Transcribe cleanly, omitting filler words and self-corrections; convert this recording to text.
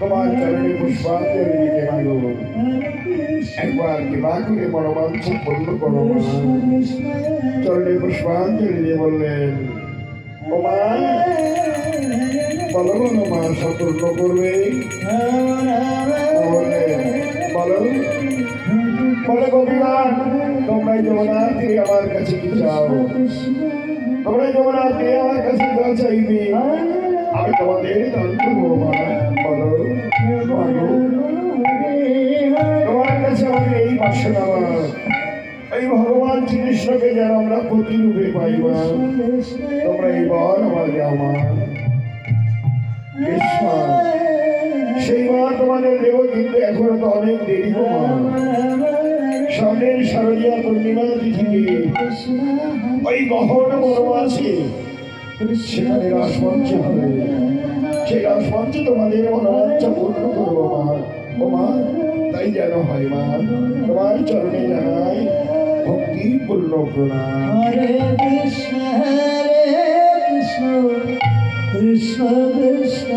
তোমার চরণে পুষ্পাঞ্জলি দিতে পারো একবার কৃপা করে মনোবাঞ্ছ পূর্ণ করো মা। চরণে পুষ্পাঞ্জলি দিয়ে বললেন ও মা বলো বলো মা সম্পূর্ণ করবে বললেন বলো বলে গোপীগণ তোমরাই যমুনার তীরে আমার কাছে কি চাও? তোমরাই যমুনার তীরে আমার কাছে যা চাইবে আমি তোমাদের দান করবো মা। বলো তোমার কাছে আমাদের এই বাসনা এই ভগবান শ্রীকৃষ্ণকে যেন আমরা প্রতিরূপে পাইবা তোমরা এই বল আমার মা সেই মা তোমাদের দেব কিন্তু এখনো তো অনেক দেরি গো মা। সামনের শারদীয়া পূর্ণিমা তিথিতে ওই গহন বড় আছে সেখানে রাসমঞ্চ হবে সেই রাসমঞ্চে তোমাদের মনোবাঞ্ছা পূর্ণ করবো মা। ও মা তাই যেন হয় মা। তোমার চরণে জানাই ভক্তিপূর্ণ প্রণাম। হরে কৃষ্ণ কৃষ্ণ কৃষ্ণ